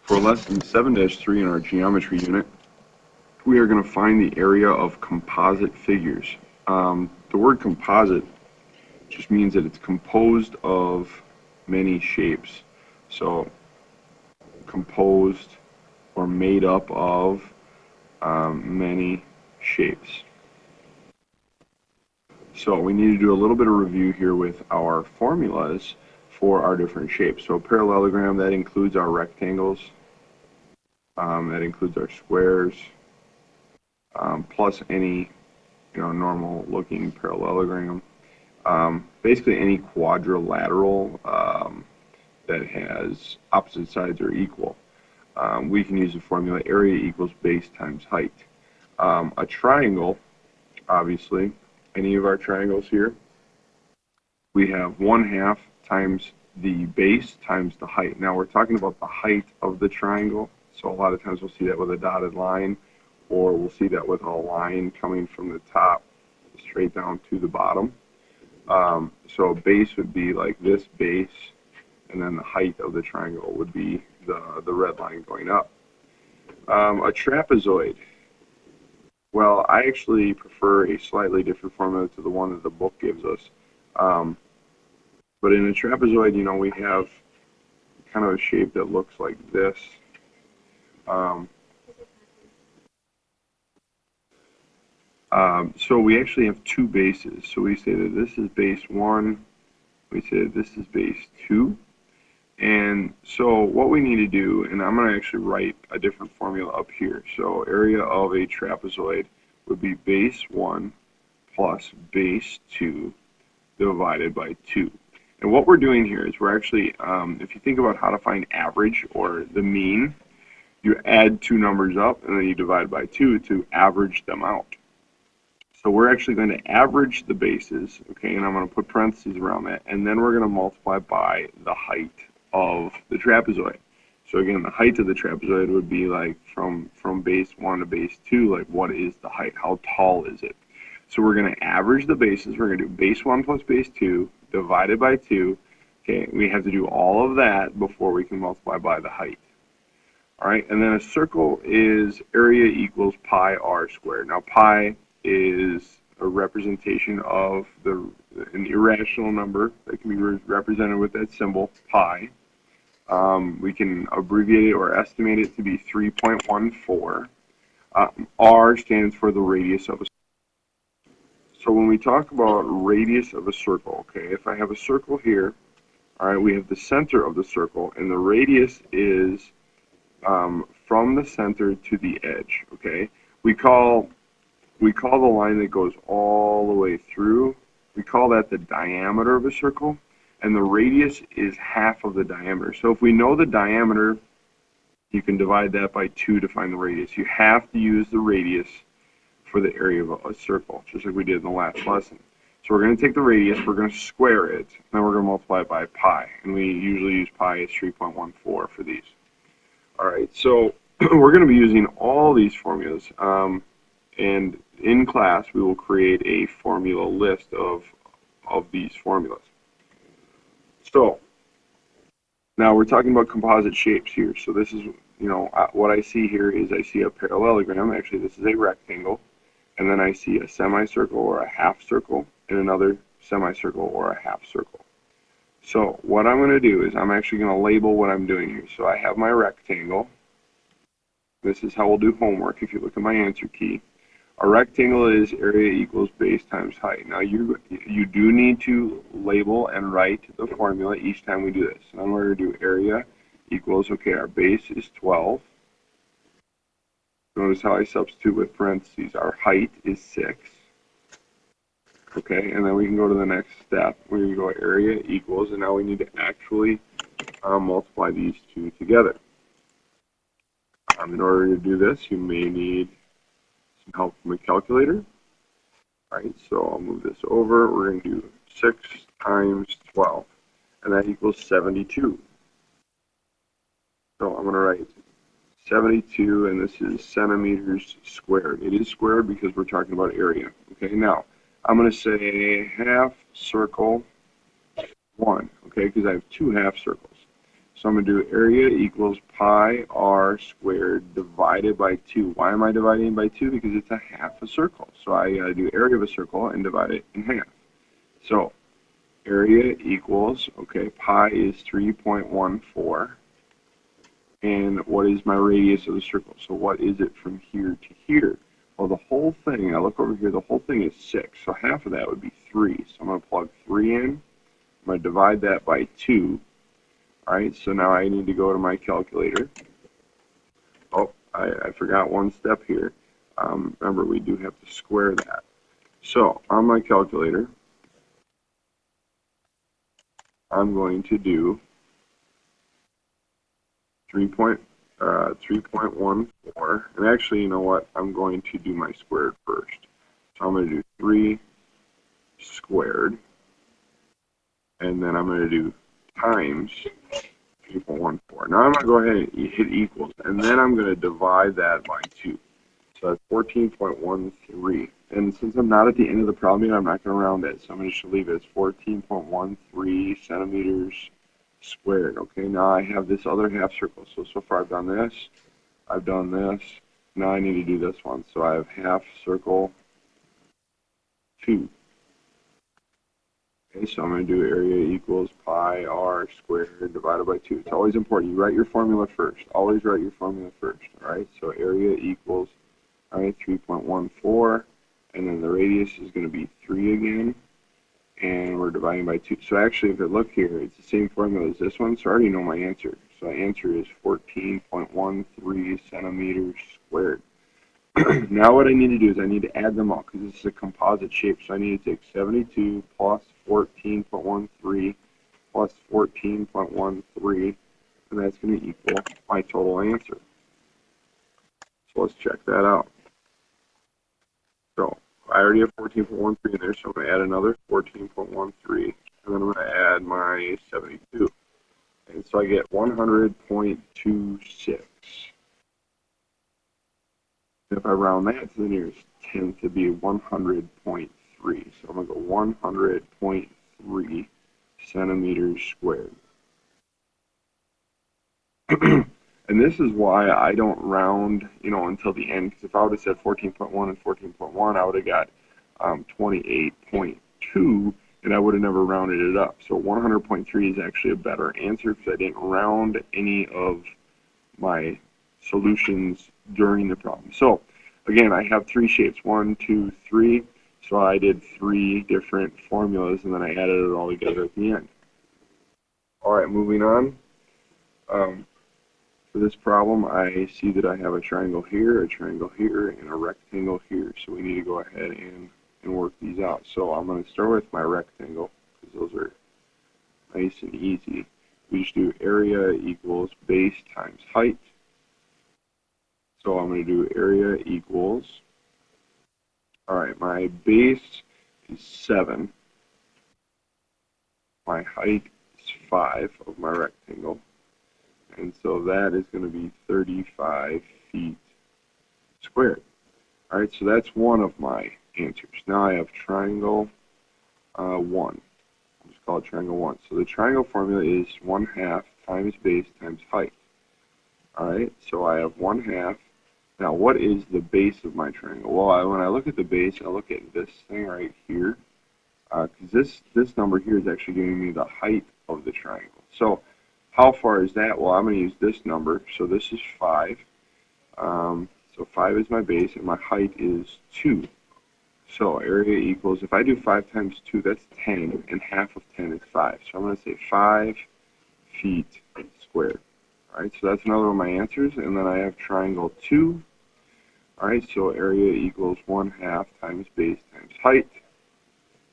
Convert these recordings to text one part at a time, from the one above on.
For lesson 7-3 in our geometry unit, we are going to find the area of composite figures. The word composite just means that it's composed of many shapes. So composed or made up of many shapes. So we need to do a little bit of review here with our formulas for our different shapes. So parallelogram, that includes our rectangles, that includes our squares, plus any normal looking parallelogram. Basically any quadrilateral that has opposite sides are equal. We can use the formula area equals base times height. A triangle, obviously, any of our triangles here, we have 1/2 times the base times the height. Now we're talking about the height of the triangle, so a lot of times we'll see that with a dotted line, or we'll see that with a line coming from the top straight down to the bottom. So base would be like this base, and then the height of the triangle would be the red line going up. A trapezoid. Well, I actually prefer a slightly different formula to the one that the book gives us. But in a trapezoid, we have kind of a shape that looks like this. So we actually have two bases. So we say that this is base 1, we say that this is base 2. And so what we need to do, and I'm going to actually write a different formula up here. So area of a trapezoid would be base 1 plus base 2 divided by 2. And what we're doing here is we're actually, if you think about how to find average or the mean, you add two numbers up and then you divide by 2 to average them out. So we're actually going to average the bases, okay, and I'm going to put parentheses around that, and then we're going to multiply by the height of the trapezoid. So again, the height of the trapezoid would be like from base 1 to base 2, like what is the height? How tall is it? So we're going to average the bases. We're going to do base 1 plus base 2 divided by 2. Okay, we have to do all of that before we can multiply by the height. All right, and then a circle is area equals pi r squared. Now pi is a representation of an irrational number that can be represented with that symbol, pi. We can abbreviate it or estimate it to be 3.14. R stands for the radius of a circle. So when we talk about radius of a circle, okay, if I have a circle here, all right, we have the center of the circle, and the radius is from the center to the edge, okay? We call the line that goes all the way through, we call that the diameter of a circle, and the radius is half of the diameter. So if we know the diameter, you can divide that by 2 to find the radius. You have to use the radius for the area of a circle, just like we did in the last lesson. So we're going to take the radius, we're going to square it, and then we're going to multiply it by pi, and we usually use pi as 3.14 for these. All right, so we're going to be using all these formulas. And in class, we will create a formula list of these formulas. So now we're talking about composite shapes here. So this is, what I see here is I see a parallelogram. Actually, this is a rectangle. And then I see a semicircle or a half circle and another semicircle or a half circle. So what I'm going to do is I'm actually going to label what I'm doing here. So I have my rectangle. This is how we'll do homework if you look at my answer key. A rectangle is area equals base times height. Now you do need to label and write the formula each time we do this. So I'm going to do area equals, okay, our base is 12. Notice how I substitute with parentheses. Our height is 6. Okay, and then we can go to the next step. We can go area equals, and now we need to actually multiply these two together. In order to do this, you may need some help from a calculator. All right, so I'll move this over. We're going to do 6 times 12, and that equals 72. So I'm going to write 72, and this is centimeters squared. It is squared because we're talking about area. Okay, now I'm going to say half circle 1, okay, because I have 2 half circles. So I'm going to do area equals pi r squared divided by 2. Why am I dividing by 2? Because it's a half a circle. So I got to do area of a circle and divide it in half. So area equals, okay, pi is 3.14. And what is my radius of the circle? So what is it from here to here? Well, the whole thing, I look over here, the whole thing is 6. So half of that would be 3. So I'm going to plug 3 in. I'm going to divide that by 2. All right, so now I need to go to my calculator. Oh, I forgot one step here. Remember, we do have to square that. So on my calculator, I'm going to do 3.14. And actually, you know what? I'm going to do my squared first. So I'm going to do 3 squared. And then I'm going to do times 3.14. Now I'm going to go ahead and hit equals, and then I'm going to divide that by 2. So that's 14.13. And since I'm not at the end of the problem yet, I'm not going to round it. So I'm just going to leave it as 14.13 centimeters squared. Okay, now I have this other half circle. So far I've done this. I've done this. Now I need to do this one. So I have half circle 2. Okay, so I'm going to do area equals pi r squared divided by 2. It's always important. You write your formula first. Always write your formula first. All right, so area equals, all right, 3.14. And then the radius is going to be 3 again. And we're dividing by 2. So actually, if I look here, it's the same formula as this one. So I already know my answer. So the answer is 14.13 centimeters squared. Now what I need to do is I need to add them all because this is a composite shape. So I need to take 72 plus 14.13 plus 14.13, and that's going to equal my total answer. So let's check that out. So I already have 14.13 in there, so I'm going to add another 14.13, and then I'm going to add my 72. And so I get 100.26. If I round that to the nearest 10th, to be 100.3. So I'm going to go 100.3 centimeters squared. And this is why I don't round, until the end. Because if I would have said 14.1 and 14.1, I would have got 28.2, and I would have never rounded it up. So 100.3 is actually a better answer because I didn't round any of my solutions during the problem. So again, I have 3 shapes, 1, 2, 3. So I did 3 different formulas, and then I added it all together at the end. All right, moving on. For this problem, I see that I have a triangle here, and a rectangle here. So we need to go ahead and work these out. So I'm going to start with my rectangle because those are nice and easy. We just do area equals base times height. So I'm going to do area equals, all right, my base is 7. My height is 5 of my rectangle. And so that is going to be 35 feet squared. All right, so that's one of my answers. Now I have triangle 1. I'll just call it triangle 1. So the triangle formula is 1/2 times base times height. All right, so I have 1/2. Now, what is the base of my triangle? Well, when I look at the base, I look at this thing right here, because this number here is actually giving me the height of the triangle. So how far is that? Well, I'm going to use this number. So this is 5. So 5 is my base, and my height is 2. So area equals, if I do 5 times 2, that's 10, and half of 10 is 5. So I'm going to say 5 feet squared. All right, so that's another one of my answers. And then I have triangle 2. All right, so area equals 1/2 times base times height.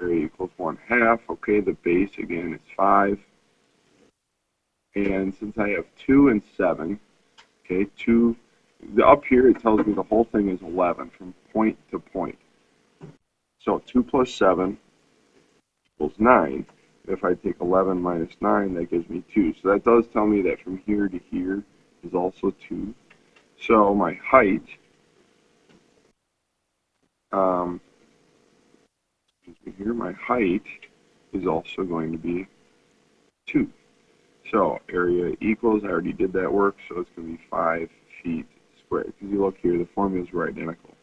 Area equals 1/2. Okay, the base again is 5. And since I have 2 and 7, okay, up here it tells me the whole thing is 11 from point to point. So 2 plus 7 equals 9. If I take 11 minus 9, that gives me 2. So that does tell me that from here to here is also 2. So my height, my height is also going to be 2. So area equals, I already did that work, so it's going to be 5 feet squared. Because you look here, the formulas were identical.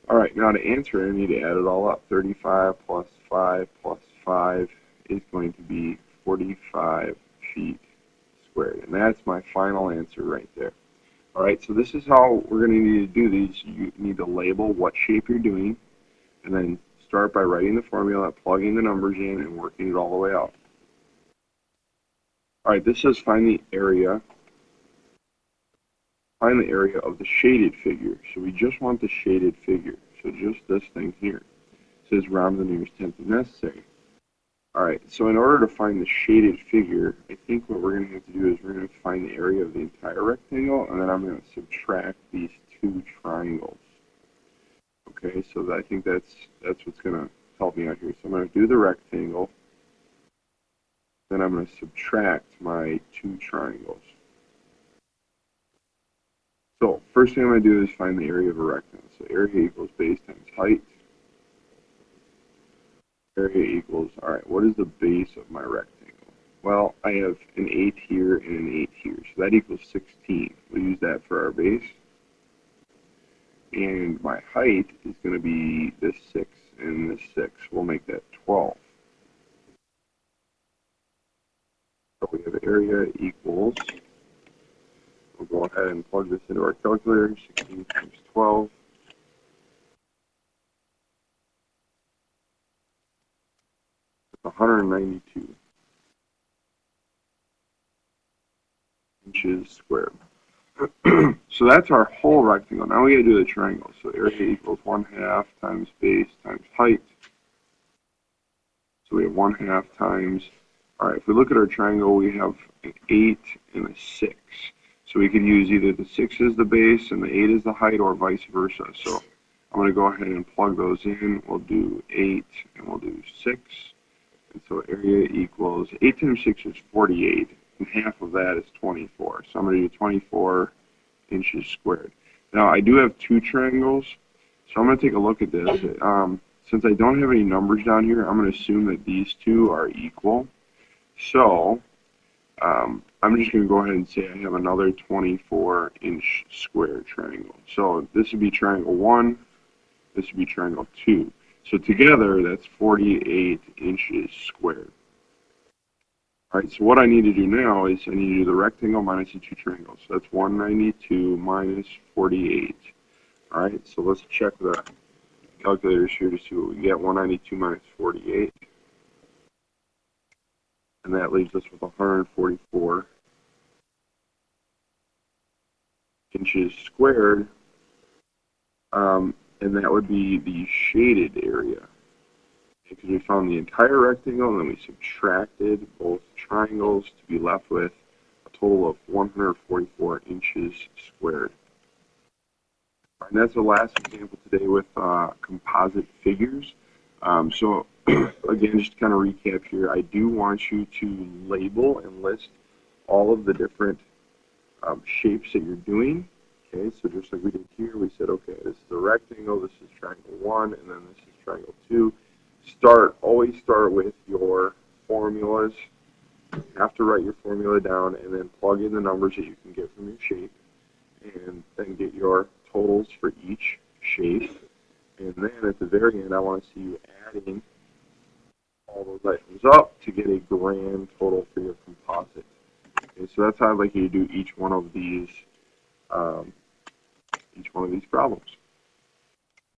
All right, now to answer it, I need to add it all up. 35 plus 5 plus 5 is going to be 45 feet squared. And that's my final answer right there. All right, so this is how we're going to need to do these. You need to label what shape you're doing, and then start by writing the formula, plugging the numbers in, and working it all the way out. All right, this says find the area of the shaded figure. So we just want the shaded figure. So just this thing here. It says round to the nearest tenth if necessary. All right, so in order to find the shaded figure, I think what we're going to have to do is we're going to find the area of the entire rectangle, and then I'm going to subtract these two triangles. Okay, so I think that's what's going to help me out here. So I'm going to do the rectangle, then I'm going to subtract my two triangles. So first thing I'm going to do is find the area of a rectangle. So area equals base times height. Area equals, all right, what is the base of my rectangle? Well, I have an 8 here and an 8 here, so that equals 16. We'll use that for our base. And my height is going to be this 6 and this 6. We'll make that 12. So we have area equals, we'll go ahead and plug this into our calculator, 16 times 12. It's 192 inches squared. So that's our whole rectangle. Now we got to do the triangle. So area equals 1/2 times base times height. So we have 1/2 times, all right, if we look at our triangle, we have an 8 and a 6. So we could use either the 6 as the base and the 8 as the height, or vice versa. So I'm going to go ahead and plug those in. We'll do 8 and we'll do 6. And so area equals, 8 times 6 is 48, and half of that is 24. So I'm going to do 24 inches squared. Now I do have two triangles, so I'm going to take a look at this. Since I don't have any numbers down here, I'm going to assume that these two are equal. So I'm just going to go ahead and say I have another 24-inch square triangle. So this would be triangle 1, this would be triangle 2. So together, that's 48 inches squared. All right, so what I need to do now is I need to do the rectangle minus the two triangles. So that's 192 minus 48. All right, so let's check the calculators here to see what we get. 192 minus 48. And that leaves us with 144 inches squared. And that would be the shaded area. Because we found the entire rectangle and then we subtracted both triangles to be left with a total of 144 inches squared. And that's the last example today with composite figures. So again, just to kind of recap here, I do want you to label and list all of the different shapes that you're doing. Okay, so just like we did here, we said, okay, this is a rectangle, this is triangle 1, and then this is triangle 2. Always start with your formulas. You have to write your formula down and then plug in the numbers that you can get from your shape, and then get your totals for each shape. And then at the very end, I want to see you adding all those items up to get a grand total for your composite. Okay, so that's how I'd like you to do each one of these problems.